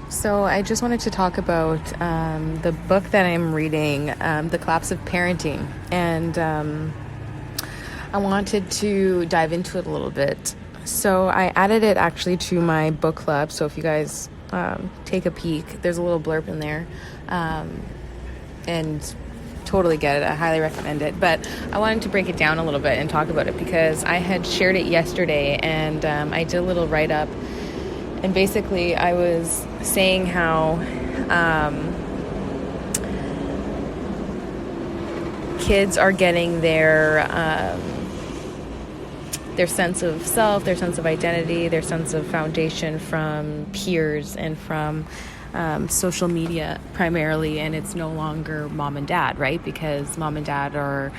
So I just wanted to talk about the book that I'm reading, The Collapse of Parenting. And I wanted to dive into it a little bit. So I added it actually to my book club. So if you guys take a peek, there's a little blurb in there. And totally get it. I highly recommend it. But I wanted to break it down a little bit and talk about it because I had shared it yesterday and I did a little write-up. And basically, I was saying how kids are getting their sense of self, their sense of identity, their sense of foundation from peers and from social media primarily. And it's no longer mom and dad, right? Because mom and dad are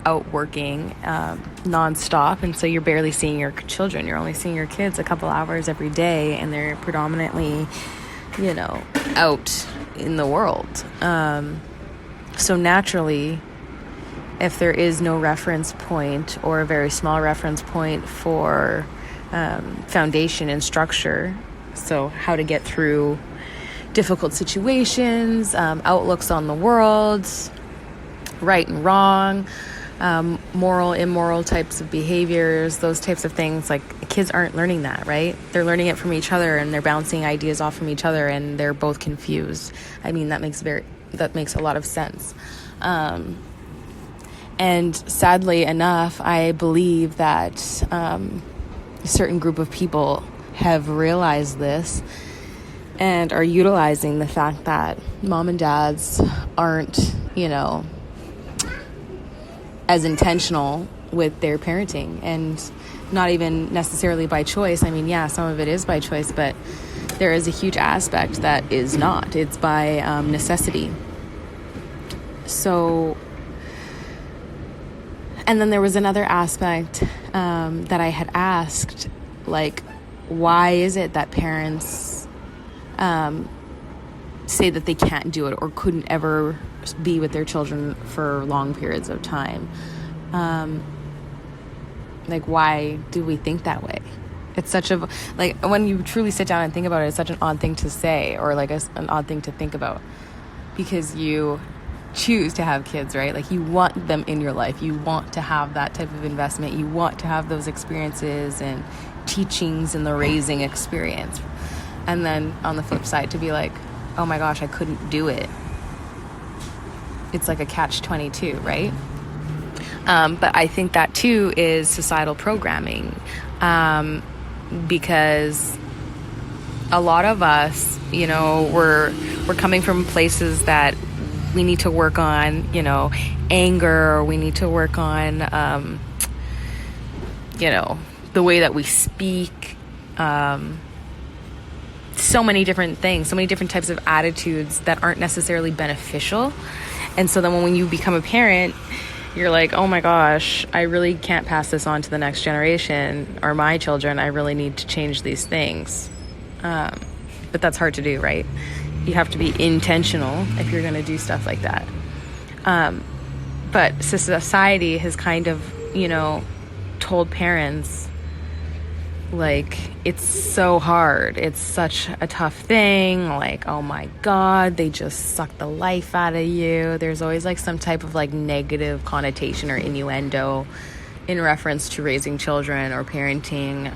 out working nonstop, and so you're barely seeing your children. You're only seeing your kids a couple hours every day, and they're predominantly, out in the world. So naturally, if there is no reference point or a very small reference point for foundation and structure, so how to get through difficult situations, outlooks on the world, right and wrong, moral, immoral types of behaviors, those types of things, like kids aren't learning that, right? They're learning it from each other and they're bouncing ideas off from each other and they're both confused. I mean, that makes a lot of sense. And sadly enough, I believe that a certain group of people have realized this and are utilizing the fact that mom and dads aren't, as intentional with their parenting, and not even necessarily by choice. I mean, yeah, some of it is by choice, but there is a huge aspect that is not. It's by necessity. So, and then there was another aspect that I had asked, like, why is it that parents say that they can't do it or couldn't ever be with their children for long periods of time? Like, why do we think that way? It's such a, when you truly sit down and think about it, it's such an odd thing to say, or an odd thing to think about, because you choose to have kids, right? Like, you want them in your life. You want to have that type of investment. You want to have those experiences and teachings and the raising experience. And then on the flip side, to be like, oh my gosh, I couldn't do it. It's like a catch-22, right? But I think that too is societal programming, because a lot of us, we're coming from places that we need to work on, anger, or we need to work on, the way that we speak, so many different things, so many different types of attitudes that aren't necessarily beneficial. And so then when you become a parent, you're like, oh my gosh, I really can't pass this on to the next generation or my children. I really need to change these things. But that's hard to do, right? You have to be intentional if you're going to do stuff like that. But society has kind of, told parents, like, it's so hard. It's such a tough thing. Like, oh my God, they just suck the life out of you. There's always some type of negative connotation or innuendo in reference to raising children or parenting.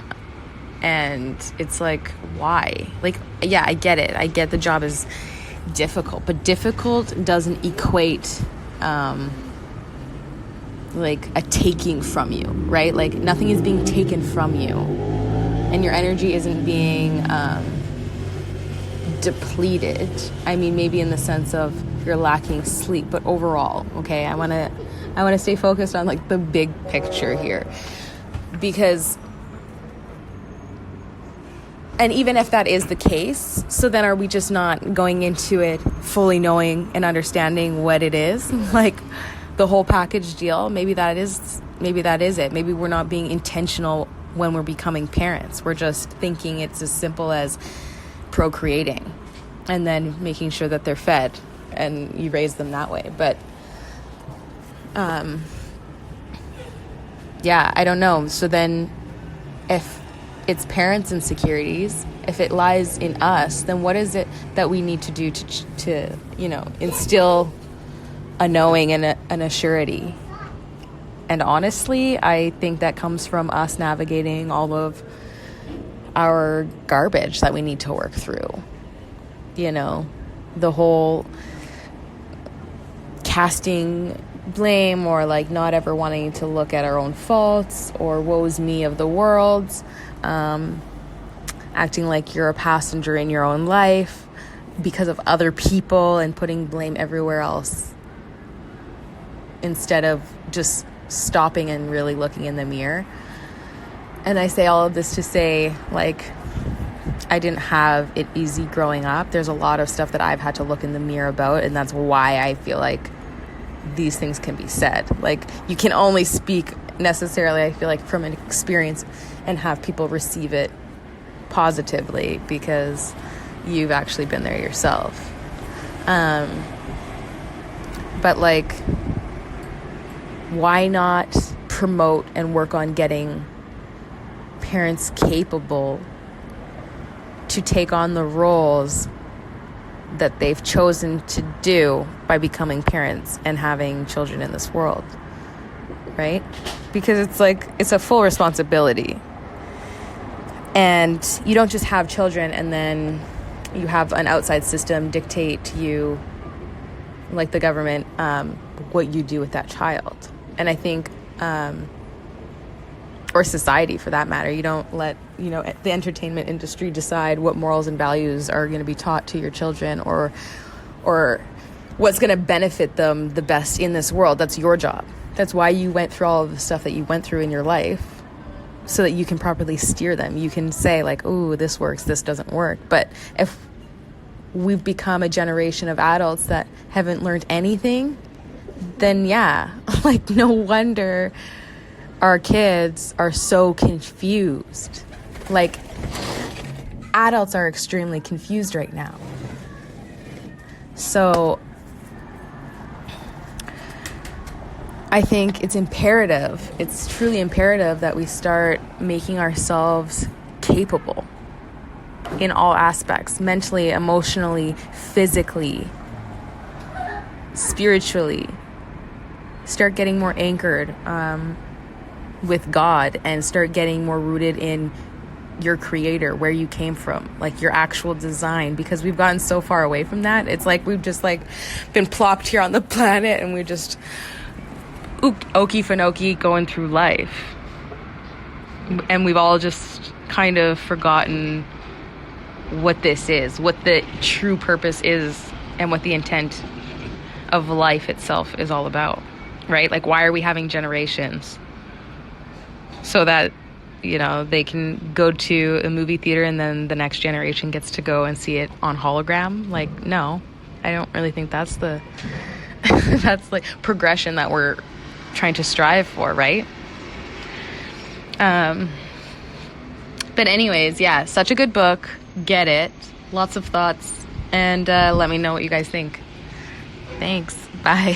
And it's like, why? Yeah, I get it. I get the job is difficult, but difficult doesn't equate a taking from you, right? Nothing is being taken from you. And your energy isn't being depleted. I mean, maybe in the sense of you're lacking sleep, but overall, okay, I want to stay focused on the big picture here, because, and even if that is the case, so then are we just not going into it fully knowing and understanding what it is, the whole package deal? Maybe that is it. Maybe we're not being intentional when we're becoming parents. We're just thinking it's as simple as procreating and then making sure that they're fed and you raise them that way. But yeah, I don't know. So then if it's parents' insecurities, if it lies in us, then what is it that we need to do to instill a knowing and a surety? And honestly, I think that comes from us navigating all of our garbage that we need to work through. The whole casting blame, or like not ever wanting to look at our own faults, or woe's me of the world, acting like you're a passenger in your own life because of other people, and putting blame everywhere else instead of just stopping and really looking in the mirror. And I say all of this to say, like, I didn't have it easy growing up. There's a lot of stuff that I've had to look in the mirror about, and that's why I feel like these things can be said. Like, you can only speak necessarily, I feel like, from an experience and have people receive it positively because you've actually been there yourself. But like, why not promote and work on getting parents capable to take on the roles that they've chosen to do by becoming parents and having children in this world, right? Because it's like, it's a full responsibility. And you don't just have children and then you have an outside system dictate to you, like the government, what you do with that child. And I think, or society for that matter, you don't let, the entertainment industry decide what morals and values are going to be taught to your children, or what's going to benefit them the best in this world. That's your job. That's why you went through all of the stuff that you went through in your life, so that you can properly steer them. You can say like, oh, this works, this doesn't work. But if we've become a generation of adults that haven't learned anything, then yeah, like, no wonder our kids are so confused. Like, adults are extremely confused right now. So I think it's truly imperative that we start making ourselves capable in all aspects, mentally, emotionally, physically, spiritually. Start getting more anchored with God, and start getting more rooted in your creator, where you came from, like your actual design, because we've gotten so far away from that. It's like we've just like been plopped here on the planet, and we just okie fanoki going through life, and we've all just kind of forgotten what this is, what the true purpose is, and what the intent of life itself is all about, right? Like, why are we having generations? So that, they can go to a movie theater and then the next generation gets to go and see it on hologram. Like, no, I don't really think that's that's like progression that we're trying to strive for, right? But anyways, yeah, such a good book. Get it. Lots of thoughts. And let me know what you guys think. Thanks. Bye.